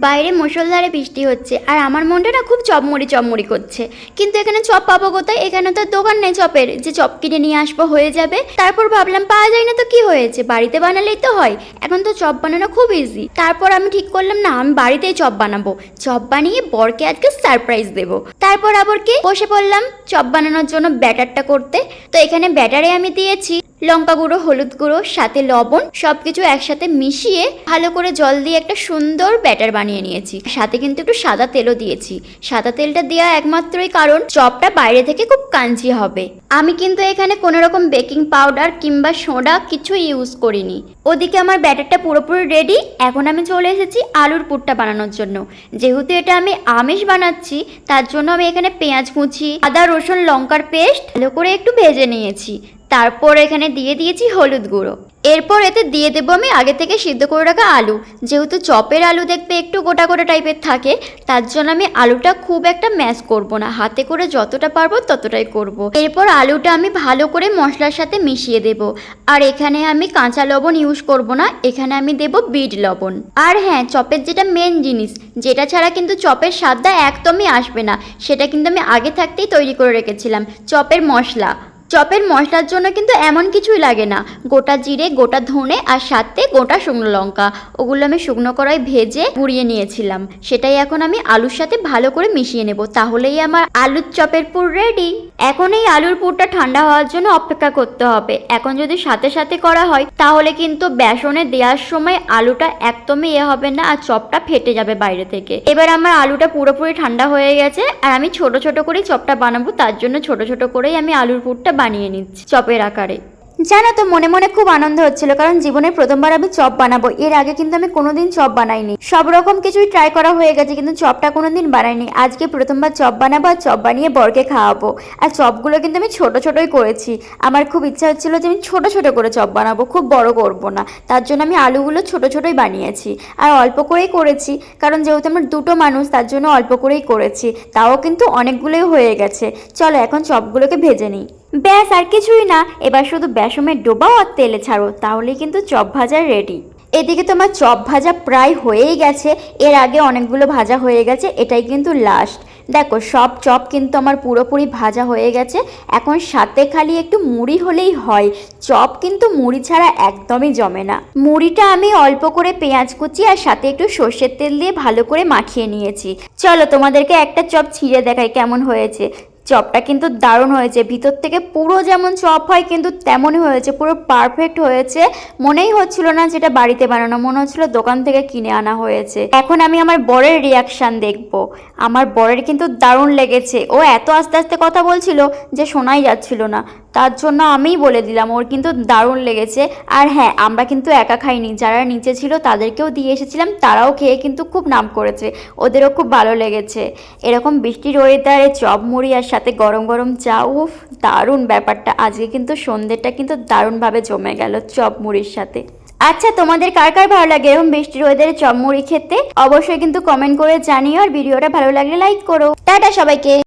বাইরে মুষলধারে বৃষ্টি হচ্ছে আর আমার মনটা না খুব চপমুড়ি চপমুড়ি করছে। কিন্তু এখানে চপ পাবো কোথায়? এখানে তো দোকান নেই চপের যে চপ কিনে নিয়ে আসবো হয়ে যাবে। তারপর ভাবলাম পাওয়া যায় না তো কি হয়েছে, বাড়িতে বানালেই তো হয়। এখন তো চপ বানানো খুব ইজি। তারপর আমি ঠিক করলাম না আমি বাড়িতেই চপ বানাবো, চপ বানিয়ে বরকে আজকে সারপ্রাইজ দেবো। তারপর আবার কি বসে পড়লাম চপ বানানোর জন্য ব্যাটারটা করতে। তো এখানে ব্যাটারে আমি দিয়েছি লঙ্কা গুঁড়ো, হলুদ গুঁড়ো, সাথে লবণ, সবকিছু একসাথে মিশিয়ে ভালো করে জল দিয়ে একটা সুন্দর ব্যাটার বানিয়ে নিয়েছি। সাথে কিন্তু একটু সাদা তেলও দিয়েছি। সাদা তেলটা দেওয়া একমাত্রই কারণ চপটা বাইরে থেকে খুব কাঞ্চি হবে। আমি কিন্তু এখানে কোনো রকম বেকিং পাউডার কিংবা সোডা কিছু ইউজ করিনি। ওদিকে আমার ব্যাটারটা পুরোপুরি রেডি। এখন আমি চলে এসেছি আলুর পুরটা বানানোর জন্য। যেহেতু এটা আমি আমিষ বানাচ্ছি তার জন্য আমি এখানে পেঁয়াজ কুচি, আদা রসুন লঙ্কার পেস্ট ভালো করে একটু ভেজে নিয়েছি। তারপর এখানে দিয়ে দিয়েছি হলুদ গুঁড়ো। এরপর এতে দিয়ে দেবো আমি আগে থেকে সিদ্ধ করে রাখা আলু। যেহেতু চপের আলু দেখবে একটু গোটা গোটা টাইপের থাকে, তার জন্য আমি আলুটা খুব একটা ম্যাশ করব না, হাতে করে যতটা পারবো ততটাই করব। এরপর আলুটা আমি ভালো করে মশলার সাথে মিশিয়ে দেব। আর এখানে আমি কাঁচা লবণ ইউজ করব না, এখানে আমি দেব বিট লবণ। আর হ্যাঁ, চপের যেটা মেন জিনিস, যেটা ছাড়া কিন্তু চপের স্বাদটা একদমই আসবে না, সেটা কিন্তু আমি আগে থাকতেই তৈরি করে রেখেছিলাম, চপের মশলা। চপের মশলার জন্য কিন্তু এমন কিছুই লাগে না, গোটা জিরে, গোটা ধনে আর সাথে গোটা শুকনো লঙ্কা, ওগুলো আমি শুকনো কড়াই ভেজে গুঁড়িয়ে নিয়েছিলাম। সেটাই এখন আমি আলুর সাথে ভালো করে মিশিয়ে নেব, তাহলেই আমার আলুর চপের পুর রেডি। এখন এই আলুর পুরটা ঠান্ডা হওয়ার জন্য অপেক্ষা করতে হবে। এখন যদি সাথে সাথে করা হয় তাহলে কিন্তু বেসনে দেওয়ার সময় আলুটা একদমই হবে না আর চপটা ফেটে যাবে বাইরে থেকে। এবার আমার আলুটা পুরোপুরি ঠান্ডা হয়ে গেছে আর আমি ছোট ছোট করেই চপটা বানাবো, তার জন্য ছোট ছোট করেই আমি আলুর পুরটা বানিয়ে নিচ্ছি চপের আকারে। জানো তো মনে মনে খুব আনন্দ হচ্ছিল, কারণ জীবনের প্রথমবার আমি চপ বানাবো। এর আগে কিন্তু আমি কোনোদিন চপ বানাইনি, সব রকম কিছুই ট্রাই করা হয়ে গেছে কিন্তু চপটা কোনোদিন বানাইনি। আজকে প্রথমবার চপ বানাবো আর চপ বানিয়ে বরকে খাওয়াবো। আর চপগুলো কিন্তু আমি ছোট ছোটই করেছি। আমার খুব ইচ্ছা হচ্ছিল যে আমি ছোট ছোট করে চপ বানাবো, খুব বড় করবো না, তার জন্য আমি আলুগুলো ছোট ছোটই বানিয়েছি আর অল্প করেই করেছি, কারণ যেহেতু আমার দুটো মানুষ তার জন্য অল্প করেই করেছি। তাও কিন্তু অনেকগুলোই হয়ে গেছে। চলো এখন চপগুলোকে ভেজে নিই। ব্যাস আর কিছুই না, এবার শুধু বেসনের ডোবাও আর তেলে ছাড়ো, তাহলেই কিন্তু চপ ভাজা রেডি। এদিকে তোমার চপ ভাজা প্রায় হয়েই গেছে, এর আগে অনেকগুলো ভাজা হয়ে গেছে, এটাই কিন্তু লাস্ট। দেখো সব চপ কিন্তু আমার পুরোপুরি ভাজা হয়ে গেছে। এখন সাথে খালি একটু মুড়ি হলেই হয়, চপ কিন্তু মুড়ি ছাড়া একদমই জমে না। মুড়িটা আমি অল্প করে পেঁয়াজ কুচি আর সাথে একটু সর্ষের তেল দিয়ে ভালো করে মাখিয়ে নিয়েছি। চলো তোমাদেরকে একটা চপ ছিঁড়ে দেখাই কেমন হয়েছে। চপটা কিন্তু দারুণ হয়েছে, ভিতর থেকে পুরো যেমন চপ হয় কিন্তু তেমনই হয়েছে, পুরো পারফেক্ট হয়েছে। মনেই হচ্ছিল না যেটা বাড়িতে বানানো, মনে হচ্ছিল দোকান থেকে কিনে আনা হয়েছে। এখন আমি আমার বরের রিয়াকশান দেখব। আমার বরের কিন্তু দারুণ লেগেছে, ও এত আস্তে আস্তে কথা বলছিল যে শোনাই যাচ্ছিল না, তার জন্য আমিই বলে দিলাম ওর কিন্তু দারুণ লেগেছে। আর হ্যাঁ, আমরা কিন্তু একা খাইনি, যারা নিচে ছিল তাদেরকেও দিয়ে এসেছিলাম, তারাও খেয়ে কিন্তু খুব নাম করেছে, ওদেরও খুব ভালো লেগেছে। এরকম বৃষ্টির ওয়েদারে চপ মুড়ি আর সাথে গরম গরম চা, উফ দারুণ ব্যাপারটা। আজকে কিন্তু সন্ধ্যেটা কিন্তু দারুণভাবে জমে গেল চপ মুড়ির সাথে। আচ্ছা, তোমাদের কার কার ভালো লাগে এরকম বৃষ্টির ওয়েদারে চপ মুড়ি খেতে? অবশ্যই কিন্তু কমেন্ট করে জানিও, আর ভিডিওটা ভালো লাগলে লাইক করো। টাটা সবাইকে।